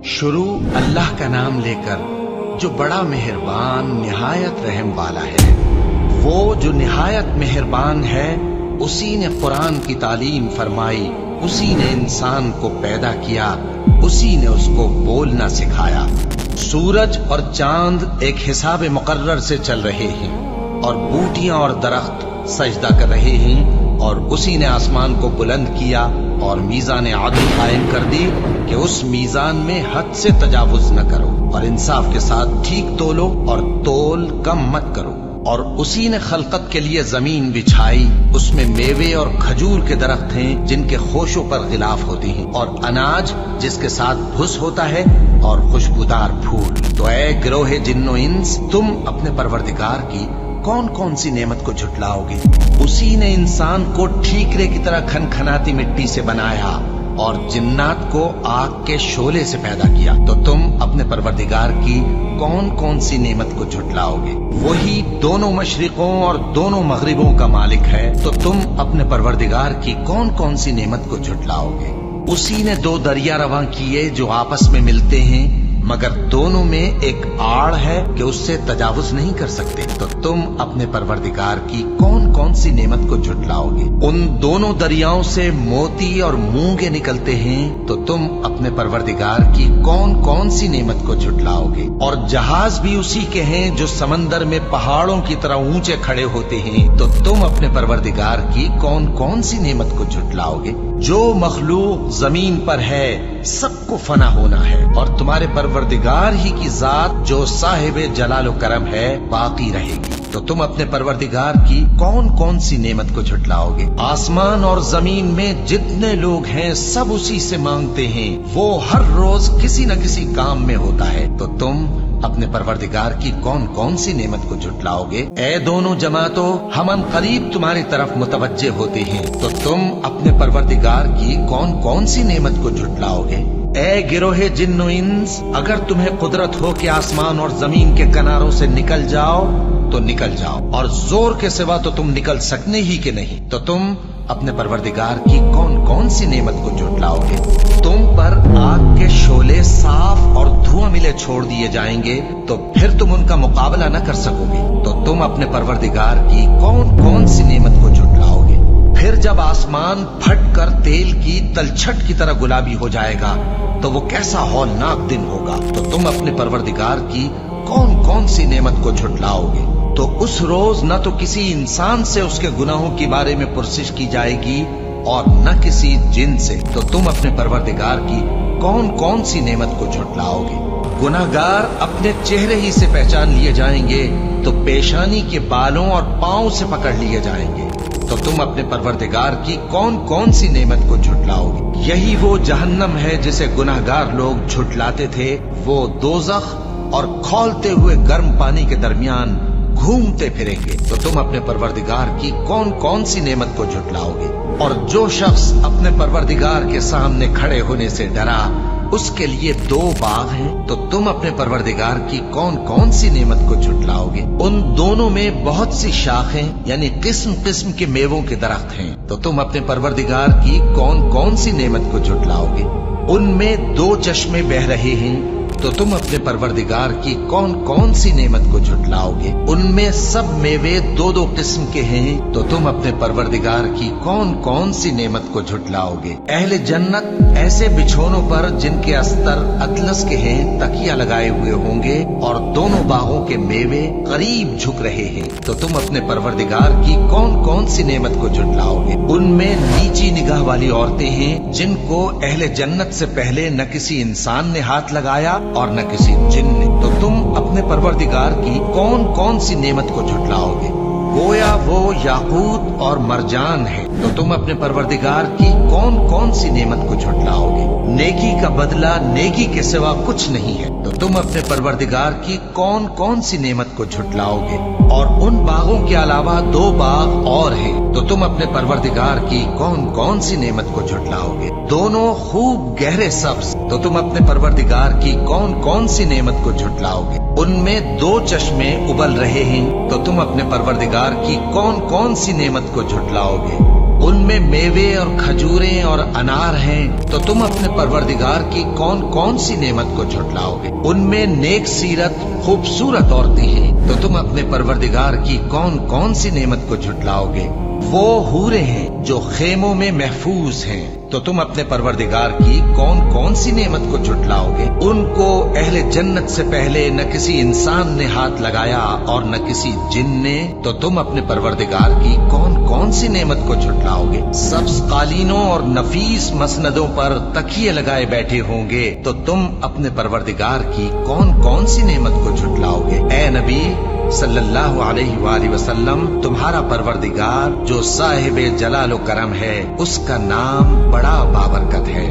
शुरू अल्लाह का नाम लेकर जो बड़ा मेहरबान निहायत रहम वाला है। वो जो निहायत मेहरबान है, उसी ने कुरान की तालीम फरमाई, उसी ने इंसान को पैदा किया, उसी ने उसको बोलना सिखाया। सूरज और चांद एक हिसाब मुकर्रर से चल रहे हैं और बूटियां और दरख्त सजदा कर रहे हैं, और उसी ने आसमान को बुलंद किया और मीज़ान आदल कायम कर दी कि उस मीज़ान में हद से तजावुज न करो और इंसाफ के साथ ठीक तोलो और तोल कम मत करो। और उसी ने खलकत के लिए जमीन बिछाई, उसमें मेवे और खजूर के दरख्त हैं जिनके खोशों पर गिलाफ होती हैं, और अनाज जिसके साथ भुस होता है और खुशबूदार फूल। तो ऐ गिरोहे जिन्नो इंस, तुम अपने परवरदिगार की कौन कौन सी नेमत को झुटलाओगे? उसी ने इंसान को ठीकरे की तरह खनखनाती मिट्टी से बनाया और जिन्नात को आग के शोले से पैदा किया। तो तुम अपने परवरदिगार की कौन कौन सी नेमत को झुटलाओगे? वही दोनों मशरिकों और दोनों मगरिबों का मालिक है, तो तुम अपने परवरदिगार की कौन कौन सी नेमत को झुटलाओगे? उसी ने दो दरिया रवां किए जो आपस में मिलते हैं, मगर दोनों में एक आड़ है कि उससे तजावुज नहीं कर सकते। तो तुम अपने परवरदिगार की कौन कौन सी नेमत को झुटलाओगे? उन दोनों दरियाओं से मोती और मूंगे निकलते हैं, तो तुम अपने परवरदिगार की कौन कौन सी नेमत को झुटलाओगे? और जहाज भी उसी के हैं जो समंदर में पहाड़ों की तरह ऊंचे खड़े होते हैं, तो तुम अपने परवरदिगार की कौन कौन सी नेमत को झुटलाओगे? जो मखलूक जमीन पर है सबको फना होना है, और तुम्हारे परवरदिगार ही की जात जो साहिबे जलाल व करम है बाकी रहेगी। तो तुम अपने परवरदिगार की कौन कौन सी नेमत को झुटलाओगे? आसमान और जमीन में जितने लोग हैं सब उसी से मांगते हैं, वो हर रोज किसी न किसी काम में होता है। तो तुम अपने परवरदिगार की कौन कौन सी नेमत को झुटलाओगे? ऐ दोनों जमातों, हम करीब तुम्हारी तरफ मुतवज्जे होते हैं, तो तुम अपने परवरदिगार की कौन कौन सी नेमत को झुटलाओगे? ऐ गिरोहे जिन्नो इंस, अगर तुम्हें कुदरत हो कि आसमान और जमीन के किनारों से निकल जाओ तो निकल जाओ, और जोर के सिवा तो तुम निकल सकने ही के नहीं। तो तुम अपने परवरदिगार की कौन कौन सी नेमत को झुटलाओगे? तुम पर आग के शोले साफ और धुआं मिले छोड़ दिए जाएंगे, तो फिर तुम उनका मुकाबला न कर सकोगे। तो तुम अपने परवरदिगार की कौन कौन सी नेमत को झुटलाओगे? फिर जब आसमान फट कर तेल की तलछट की तरह गुलाबी हो जाएगा, तो वो कैसा हौलनाक दिन होगा। तो तुम अपने परवरदिगार की कौन कौन सी नेमत को झुटलाओगे? तो उस रोज न तो किसी इंसान से उसके गुनाहों के बारे में पुरसिश की जाएगी और न किसी जिन से। तो तुम अपने परवरदिगार की कौन कौन सी नेमत को झुटलाओगे? गुनाहगार अपने चेहरे ही से पहचान लिए जाएंगे, तो पेशानी के बालों और पांव से पकड़ लिए जाएंगे। तो तुम अपने परवरदिगार की कौन कौन सी नेमत को झुटलाओगे? यही वो जहन्नम है जिसे गुनाहगार लोग झुटलाते थे। वो दोज़ख और खौलते हुए गर्म पानी के दरमियान घूमते फिरेंगे। तो तुम अपने परवरदिगार की कौन कौन सी नेमत को झुटलाओगे? और जो शख्स अपने परवरदिगार के सामने खड़े होने से डरा, उसके लिए दो बाग हैं, तो तुम अपने परवरदिगार की कौन कौन सी नेमत को झुटलाओगे? उन दोनों में बहुत सी शाखें यानी किस्म किस्म के मेवों के दरख्त हैं, तो तुम अपने परवरदिगार की कौन कौन सी नेमत को झुटलाओगे? उनमें दो चश्मे बह रहे हैं, तो तुम अपने परवरदिगार की कौन कौन सी नेमत को झुटलाओगे? उनमें सब मेवे दो दो किस्म के हैं, तो तुम अपने परवरदिगार की कौन कौन सी नेमत को झुटलाओगे? अहले जन्नत ऐसे बिछोनों पर जिनके अस्तर अतलस के हैं तकिया लगाए हुए होंगे, और दोनों बागों के मेवे करीब झुक रहे हैं, तो तुम अपने परवरदिगार की कौन कौन सी नेमत को झुटलाओगे? उनमें नीची निगाह वाली औरतें हैं जिनको अहले जन्नत से पहले न किसी इंसान ने हाथ लगाया और न किसी जिन ने। तो तुम अपने परवरदिगार की कौन कौन सी नेमत को झुटलाओगे? गोया वो याकूत और मरजान है, तो तुम अपने परवरदिगार की कौन कौन सी नेमत को झुटलाओगे? नेकी का बदला नेकी के सिवा कुछ नहीं है, तो तुम अपने परवरदिगार की कौन कौन सी नेमत को झुटलाओगे? और उन बागों के अलावा दो बाग और हैं, तो तुम अपने परवरदिगार की कौन कौन सी नेमत को झुटलाओगे? दोनों खूब गहरे सब्ज, तो तुम अपने परवरदिगार की कौन कौन सी नेमत को झुटलाओगे? उनमें दो चश्मे उबल रहे हैं, तो तुम अपने परवरदिगार की कौन कौन सी नेमत को झुटलाओगे? ان میں میوے اور کھجوریں اور انار ہیں تو تم اپنے پروردگار کی کون کون سی نعمت کو جھٹلاؤ گے؟ ان میں نیک سیرت خوبصورت عورتیں ہیں تو تم اپنے پروردگار کی کون کون سی نعمت کو جھٹلاؤ گے؟ وہ حوریں ہیں جو خیموں میں محفوظ ہیں تو تم اپنے پروردگار کی کون کون سی نعمت کو جھٹلاؤ گے؟ ان کو اہل جنت سے پہلے نہ کسی انسان نے ہاتھ لگایا اور نہ کسی جن نے تو تم اپنے پروردگار کی کون کون سی نعمت کو جھٹلاؤ گے؟ سبز قالینوں اور نفیس مسندوں پر تکیے لگائے بیٹھے ہوں گے تو تم اپنے پروردگار کی کون کون سی نعمت کو جھٹلاؤ گے؟ اے نبی صلی اللہ علیہ وآلہ وسلم، تمہارا پروردگار جو صاحب جلال و کرم ہے، اس کا نام بڑا بابرکت ہے۔